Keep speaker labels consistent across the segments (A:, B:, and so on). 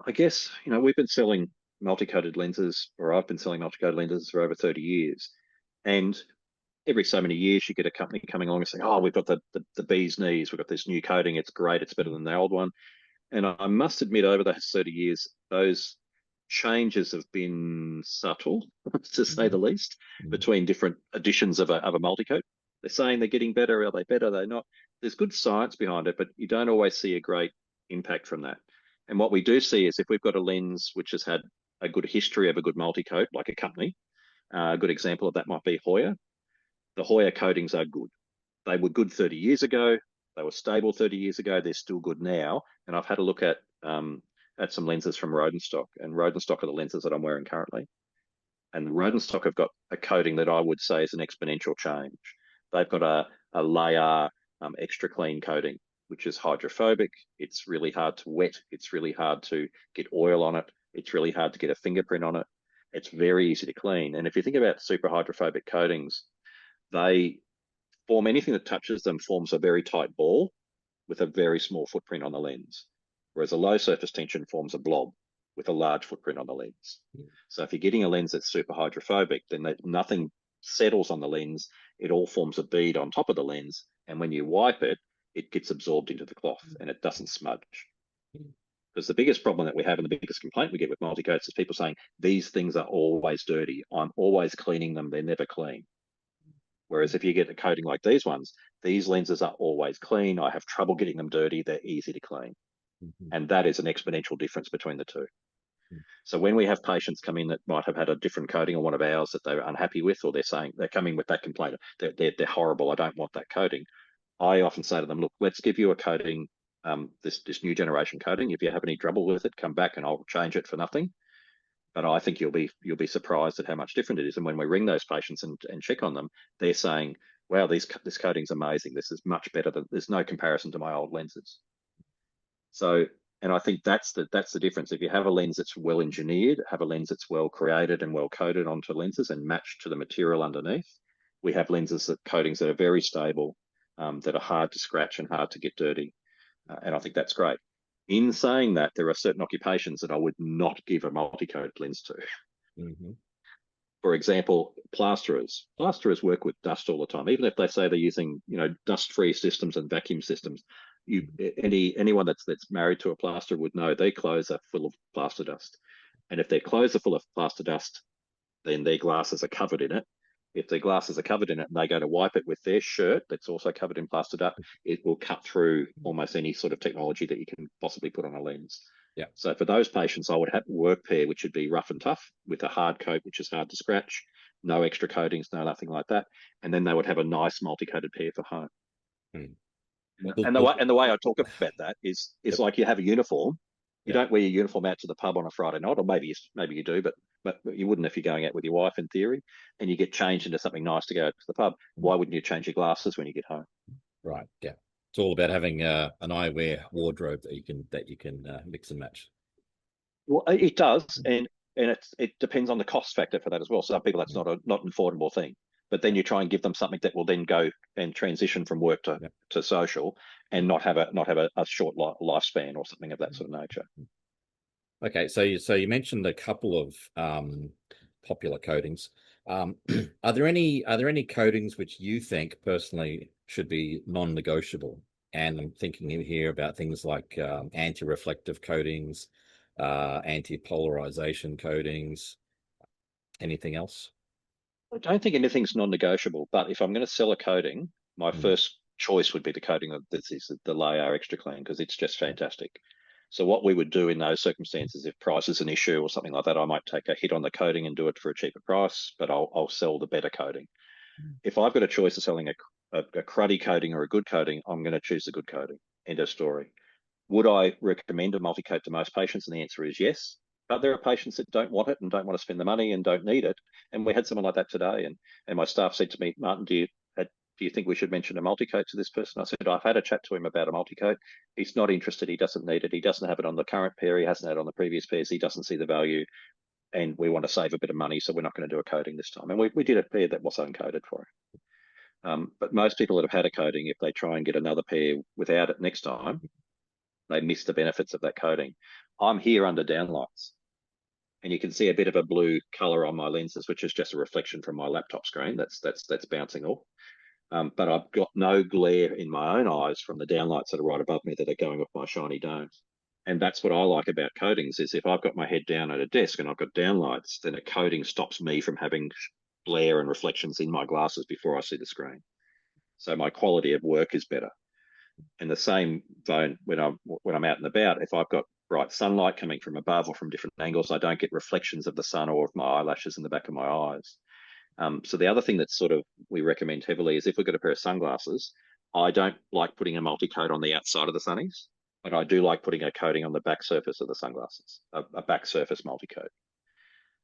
A: I guess, we've been selling multi-coated lenses, or I've been selling multi-coated lenses for over 30 years. And every so many years, you get a company coming along and saying, oh, we've got the bee's knees, we've got this new coating, it's great, it's better than the old one. And I must admit, over those 30 years, those changes have been subtle, to say the
B: Mhm.
A: least,
B: Mhm.
A: between different editions of a multi-coat. They're saying they're getting better. Are they better? They're not. There's good science behind it, but you don't always see a great impact from that. And what we do see is if we've got a lens which has had a good history of a good multi-coat, like a company, a good example of that might be Hoya. The Hoya coatings are good. They were good 30 years ago. They were stable 30 years ago. They're still good now. And I've had a look at some lenses from Rodenstock, and Rodenstock are the lenses that I'm wearing currently. And Rodenstock have got a coating that I would say is an exponential change. They've got a layer extra clean coating, which is hydrophobic. It's really hard to wet. It's really hard to get oil on it. It's really hard to get a fingerprint on it. It's very easy to clean. And if you think about super hydrophobic coatings, they form anything that touches them forms a very tight ball with a very small footprint on the lens, whereas a low surface tension forms a blob with a large footprint on the lens. So if you're getting a lens that's super hydrophobic, then nothing settles on the lens. It all forms a bead on top of the lens, and when you wipe it, it gets absorbed into the cloth and it doesn't smudge. Because the biggest problem that we have and the biggest complaint we get with multi-coats is people saying these things are always dirty. I'm always cleaning them. They're never clean. Whereas if you get a coating like these ones, these lenses are always clean. I have trouble getting them dirty. They're easy to clean.
B: Mhm.
A: And that is an exponential difference between the two. So when we have patients come in that might have had a different coating on one of ours that they're unhappy with, or they're saying they're coming with that complaint, they're horrible. I don't want that coating. I often say to them, look, let's give you a coating, this new generation coating. If you have any trouble with it, come back and I'll change it for nothing. But I think you'll be surprised at how much different it is. And when we ring those patients and check on them, they're saying, "Wow, this coating's amazing. This is much better than. There's no comparison to my old lenses." So, and I think that's the difference. If you have a lens that's well engineered, have a lens that's well created and well coated onto lenses and matched to the material underneath, we have lenses that coatings that are very stable, that are hard to scratch and hard to get dirty, and I think that's great. In saying that, there are certain occupations that I would not give a multi-coat lens to.
B: Mhm.
A: For example, plasterers. Plasterers work with dust all the time, even if they say they're using, dust-free systems and vacuum systems. Anyone that's married to a plasterer would know their clothes are full of plaster dust, and if their clothes are full of plaster dust, then their glasses are covered in it. If their glasses are covered in it and they go to wipe it with their shirt that's also covered in plaster dust, it will cut through almost any sort of technology that you can possibly put on a lens.
B: Yeah.
A: So for those patients, I would have a work pair, which would be rough and tough with a hard coat, which is hard to scratch, no extra coatings, no nothing like that. And then they would have a nice multi-coated pair for home.
B: Mm.
A: And
B: Look,
A: the
B: look,
A: way and the way I talk about that is
B: yep,
A: like you have a uniform. You
B: yep.
A: don't wear your uniform out to the pub on a Friday night, or maybe you do, but you wouldn't if you're going out with your wife in theory, and you get changed into something nice to go to the pub.
B: Mm.
A: Why wouldn't you change your glasses when you get home?
B: Right. Yeah. It's all about having an eyewear wardrobe that you can mix and match.
A: Well, it does, and it depends on the cost factor for that as well. Some people that's
B: Mm.
A: not an affordable thing, but then
B: Yeah.
A: you try and give them something that will then go and transition from work to,
B: Yeah.
A: to social, and not have a short lifespan or something of that
B: Mm.
A: sort of nature.
B: Okay, so you mentioned a couple of popular coatings. Are there any coatings which you think personally should be non-negotiable? And I'm thinking in here about things like anti-reflective coatings, anti-polarization coatings. Anything else?
A: I don't think anything's non-negotiable, but if I'm going to sell a coating, my
B: Mm.
A: first choice would be the coating of this is the Layer Extra Clean because it's just fantastic. So what we would do in those circumstances, if price is an issue or something like that, I might take a hit on the coating and do it for a cheaper price, but I'll sell the better coating. If I've got a choice of selling a cruddy coating or a good coating, I'm going to choose the good coating. End of story. Would I recommend a multi-coat to most patients? And the answer is yes. But there are patients that don't want it and don't want to spend the money and don't need it. And we had someone like that today. And my staff said to me, Martin, do you think we should mention a multi-coat to this person? I said, I've had a chat to him about a multi-coat. He's not interested. He doesn't need it. He doesn't have it on the current pair. He hasn't had it on the previous pairs. He doesn't see the value. And we want to save a bit of money, so we're not going to do a coating this time. And we did a pair that was uncoated for him. But most people that have had a coating, if they try and get another pair without it next time, they miss the benefits of that coating. I'm here under downlights, and you can see a bit of a blue color on my lenses, which is just a reflection from my laptop screen. That's bouncing off. But I've got no glare in my own eyes from the downlights that are right above me that are going off my shiny dome. And that's what I like about coatings is if I've got my head down at a desk and I've got downlights, then a coating stops me from having glare and reflections in my glasses before I see the screen. So my quality of work is better. And the same though when I'm out and about, if I've got bright sunlight coming from above or from different angles, I don't get reflections of the sun or of my eyelashes in the back of my eyes. So the other thing that sort of we recommend heavily is if we've got a pair of sunglasses, I don't like putting a multi-coat on the outside of the sunnies, but I do like putting a coating on the back surface of the sunglasses, a back surface multi-coat.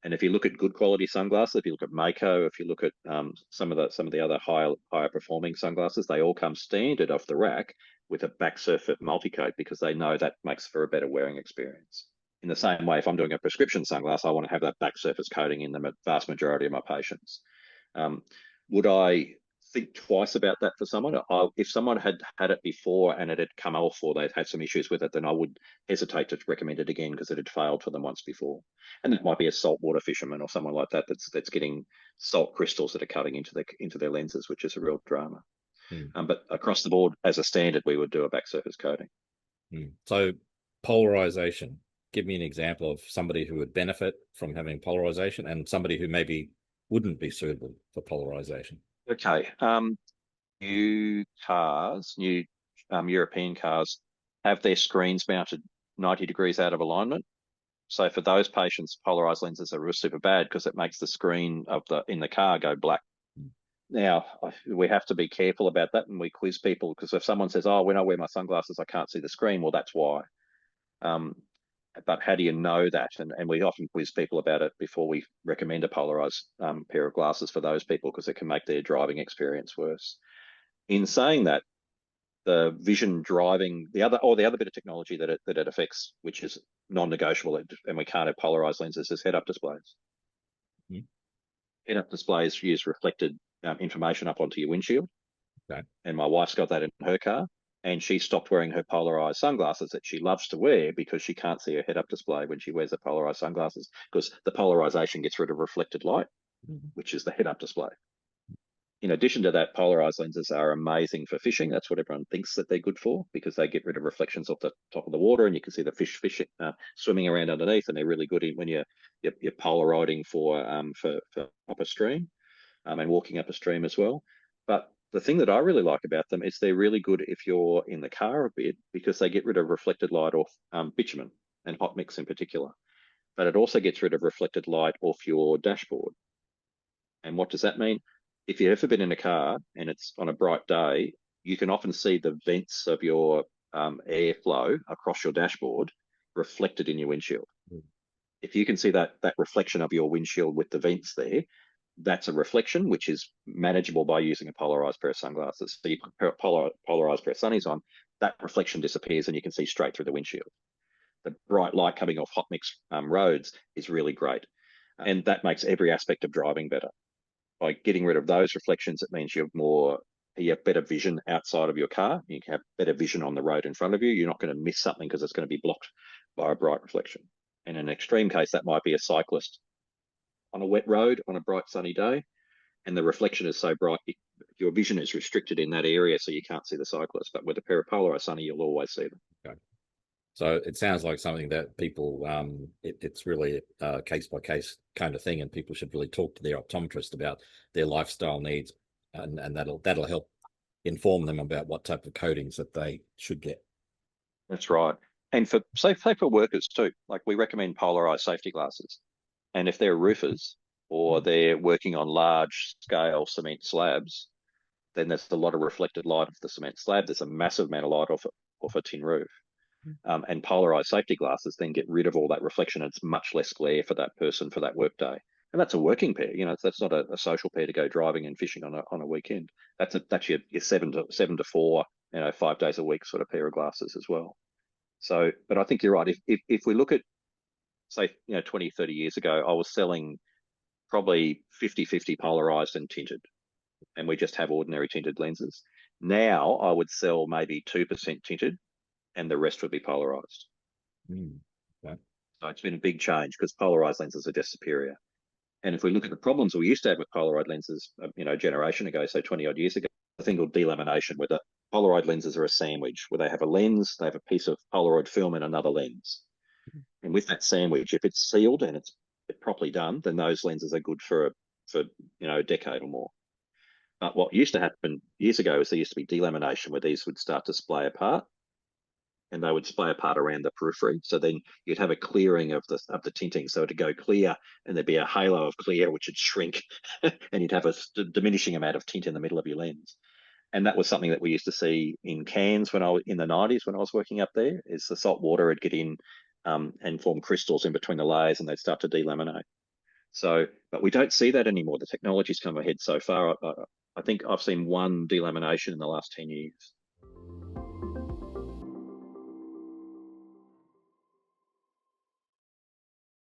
A: And if you look at good quality sunglasses, if you look at Mako, if you look at some of the other higher performing sunglasses, they all come standard off the rack with a back surface multi-coat because they know that makes for a better wearing experience. In the same way, if I'm doing a prescription sunglass, I want to have that back surface coating in the vast majority of my patients. Would I think twice about that for someone? If someone had had it before and it had come off or they'd had some issues with it, then I would hesitate to recommend it again because it had failed for them once before. And it might be a saltwater fisherman or someone like that that's getting salt crystals that are cutting into their lenses, which is a real drama. But across the board, as a standard, we would do a back surface coating.
B: So polarization. Give me an example of somebody who would benefit from having polarization and somebody who maybe wouldn't be suitable for polarization.
A: Okay. New European cars have their screens mounted 90 degrees out of alignment. So for those patients, polarized lenses are real super bad because it makes the screen in the car go black. Now, we have to be careful about that, and we quiz people because if someone says, "Oh, when I wear my sunglasses, I can't see the screen," well, that's why. But how do you know that? And we often quiz people about it before we recommend a polarized pair of glasses for those people because it can make their driving experience worse. In saying that, the vision driving, the other bit of technology that it affects, which is non-negotiable, and we can't have polarized lenses, is head-up displays. Head-up displays use reflected information up onto your windshield.
B: Okay.
A: And my wife's got that in her car. And she stopped wearing her polarized sunglasses that she loves to wear because she can't see her head-up display when she wears the polarized sunglasses because the polarization gets rid of reflected light, which is the head-up display. In addition to that, polarized lenses are amazing for fishing. That's what everyone thinks that they're good for because they get rid of reflections off the top of the water and you can see the fish swimming around underneath, and they're really good when you're polarizing for up a stream and walking up a stream as well. But the thing that I really like about them is they're really good if you're in the car a bit because they get rid of reflected light off bitumen and hot mix in particular. But it also gets rid of reflected light off your dashboard. And what does that mean? If you've ever been in a car and it's on a bright day, you can often see the vents of your airflow across your dashboard reflected in your windshield. If you can see that reflection of your windshield with the vents there, that's a reflection which is manageable by using a polarized pair of sunglasses. So you put a polarized pair of sunnies on, that reflection disappears and you can see straight through the windshield. The bright light coming off hot mix roads is really great. And that makes every aspect of driving better. By getting rid of those reflections, it means you have better vision outside of your car. You can have better vision on the road in front of you. You're not going to miss something because it's going to be blocked by a bright reflection. In an extreme case, that might be a cyclist on a wet road on a bright sunny day, and the reflection is so bright, your vision is restricted in that area, so you can't see the cyclist. But with a pair of polarized sunny, you'll always see them.
B: Okay. So it sounds like something that people, it's really a case-by-case kind of thing, and people should really talk to their optometrist about their lifestyle needs, and that'll help inform them about what type of coatings that they should get.
A: That's right. And for for workers too, like we recommend polarized safety glasses. And if they're roofers or they're working on large scale cement slabs, then there's a lot of reflected light off the cement slab. There's a massive amount of light off a tin roof. And polarized safety glasses then get rid of all that reflection. And it's much less glare for that person for that work day. And that's a working pair. That's not a social pair to go driving and fishing on a weekend. That's your 7 to 4, 5 days a week sort of pair of glasses as well. So, but I think you're right. If we look at, say, 20, 30 years ago, I was selling probably 50-50 polarized and tinted, and we just have ordinary tinted lenses. Now I would sell maybe 2% tinted and the rest would be polarized.
B: Right.
A: So it's been a big change because polarized lenses are just superior. And if we look at the problems we used to have with polarized lenses, a generation ago, so 20 odd years ago, a thing called delamination, where the polaroid lenses are a sandwich, where they have a lens, they have a piece of Polaroid film and another lens. And with that sandwich, if it's sealed and it's properly done, then those lenses are good for a decade or more. But what used to happen years ago is there used to be delamination, where these would start to splay apart, and they would splay apart around the periphery. So then you'd have a clearing of the tinting. So it'd go clear, and there'd be a halo of clear, which would shrink, and you'd have a diminishing amount of tint in the middle of your lens. And that was something that we used to see in Cairns when I was in the 90s when I was working up there. Is the salt water would get in and form crystals in between the layers, and they'd start to delaminate. So, but we don't see that anymore. The technology's come ahead so far. I think I've seen one delamination in the last 10 years.